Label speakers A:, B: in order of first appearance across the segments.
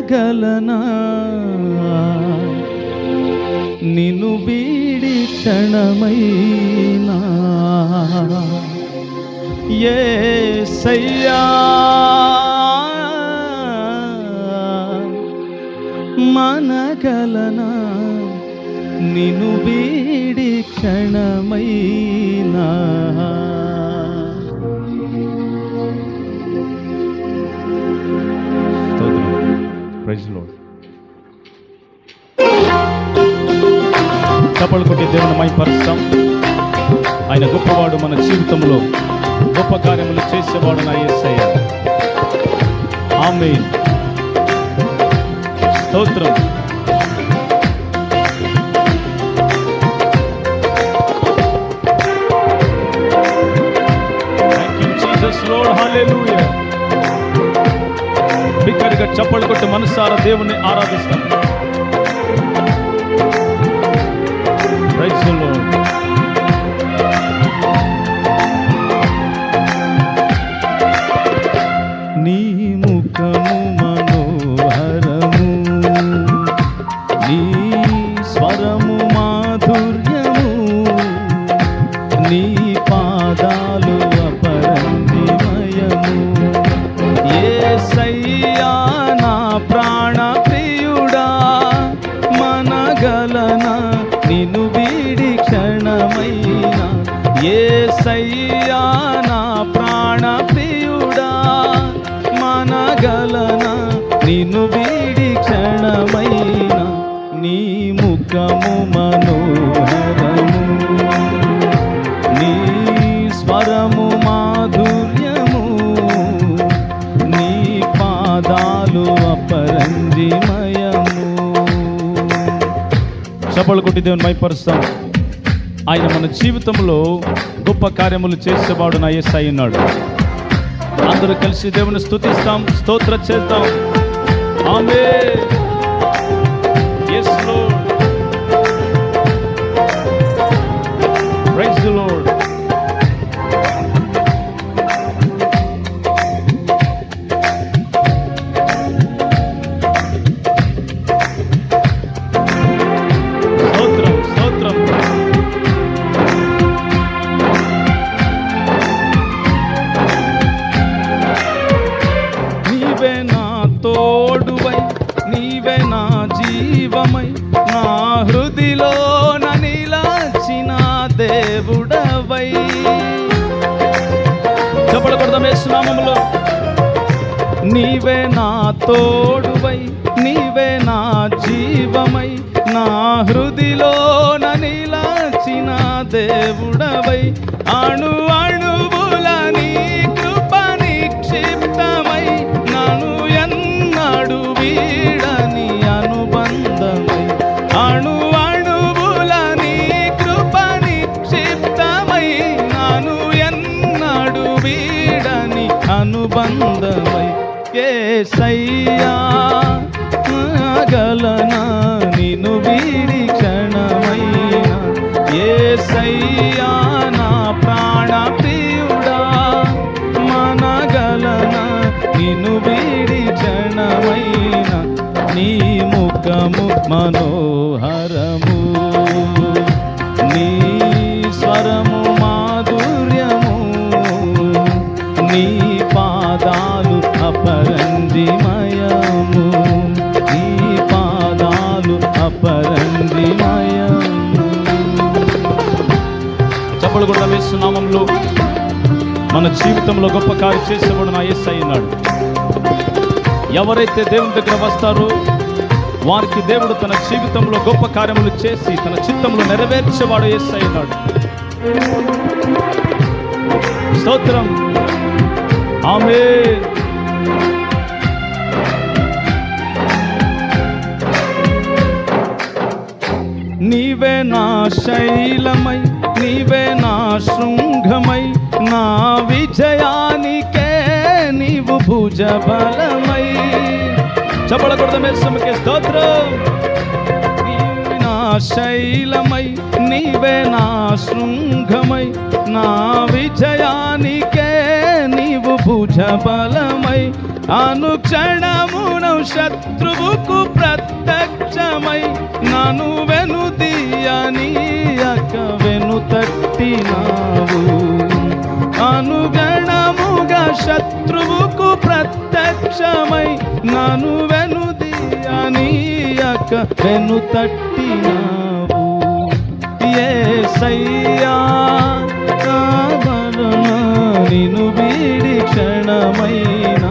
A: మనగలనా నిన్ను వీడి క్షణమైనా యేసయ్యా మనగలనా నిన్ను వీడి క్షణమైనా చప్పలు కొట్టి దేవుని మహిమపరుస్తాం. ఆయన గొప్పవాడు, మన జీవితంలో గొప్ప కార్యములు చేసేవాడు నా యేసయ్య. ఆమేన్. స్తోత్రం. Thank you Jesus Lord. హల్లెలూయా. బిగ్గరగా చప్పలు కొట్టి మనసారా దేవుని ఆరాధిస్తాం. Praise the lord. నీ ముఖము మనోహరము, నీ స్వరము మాధుర్యము, నీ పాదాలు అపరంజిమయము. యేసయ్యా నా ప్రాణ ప్రియుడా మనగలనా నిన్ను వీడి క్షణమైనా. యేసయ్యా నా ప్రాణ ప్రియుడా మనగలనా నిన్ను వీడి క్షణమైనా. నీ ముఖము మనోహరము, నీ స్వరము మాధుర్యము, నీ పాదాలు అపరంజిమయము. చప్పలు కొట్టి దేవుని మహిమపరుస్తాం. ఆయన మన జీవితంలో గొప్ప కార్యములు చేసేవాడు నా యేసయ్య ఉన్నాడు. అందరూ కలిసి దేవుని స్తుతిస్తాం, స్తోత్రం చేద్దాం. ఆమేన్. yes lord, praise the lord. స్తోత్రం స్తోత్రం. నీవే నా తోడువై, నీవే నా జీవమై, నా హృదిలో నిలిచిన దేవుడవై. చప్పట్లు కొడదాం యేసు నామములో. నీవే నా తోడువై, నీవే నా జీవమై, నా హృదిలో నిలిచిన దేవుడవై. అణు అణువుల నీ కృప నిక్షిప్తమై, నన్ను ఎన్నడు వీడని అనుబంధమై. అణు అణువుల నీ కృప నిక్షిప్తమై, నన్ను ఎన్నడు వీడని అనుబంధమై. యేసయ్యా మనగలనా నిన్ను వీడి క్షణమైనా. యేసయ్యా నా ప్రాణ ప్రియుడా మనగలనా నిన్ను వీడి క్షణమైనా. నీ ముఖము మనోహరము, నీ స్వరము మాధుర్యము, నీ పాదాలు అపరంజిమయము, నీ పాదాలు అపరంజిమయము. చప్పట్లు కూడా యేసు నామములో మన జీవితంలో గొప్ప కార్యం చేసేవాడు నా యేసయ్య ఉన్నాడు. ఎవరైతే దేవుని దగ్గర వస్తారో వారికి దేవుడు తన జీవితంలో గొప్ప కార్యములు చేసి తన చిత్తంలో నెరవేర్చేవాడు యేసయ్య ఉన్నాడు. స్తోత్రం. ఆమేన్. నీవే నా శైలమై, నీవే నా శృంగమై, నా విజయానికే నీవు భుజబలమై. చప్పట్లు కొడదాం యేసుకే స్తోత్రం. నీవే నా శైలమై, నీవే నా శృంగమై, నా విజయానికే నీవు భుజబలమై. అనుక్షణమును శత్రువుకు ప్రత్యక్షమై నన్ను వెనుదీయనీయక వెనుతట్టినావు. అనుగణముగా శత్రువుకు ప్రత్యక్షమై నన్ను వెనుదీయనీయక వెనుతట్టినావు. యేసయ్యా నిన్ను వీడి క్షణమైన,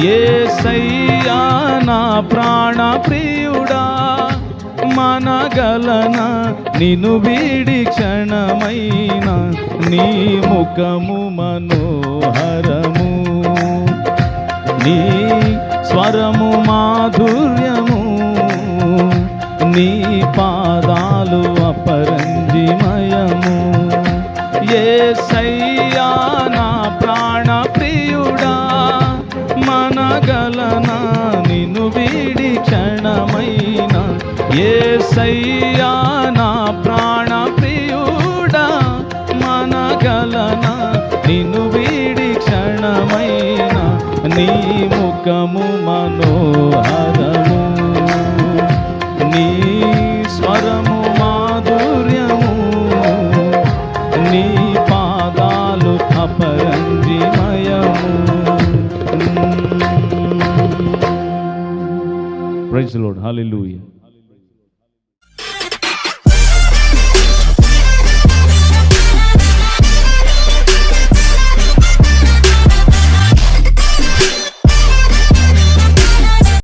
A: యేసయ్యా నా ప్రాణ ప్రియుడా మనగలనా నిన్ను వీడి క్షణమైన. నీ ముఖము మనోహరము, నీ స్వరము మాధుర్యము, నీ పాదాలు అపరంజిమయము. యేసయ్యా నా ప్రాణ ప్రియుడా మనగలనా నిన్ను వీడి క్షణమైన. యేసయ్యా నా ప్రాణ ప్రియుడా మనగలనా నిన్ను వీడి క్షణమైన. నీ ముఖము మనోహరము, నీ స్వరము మాధుర్యము, నీ పాదాలు అపరంజిమయము. Praise the Lord. హల్లెలూయా.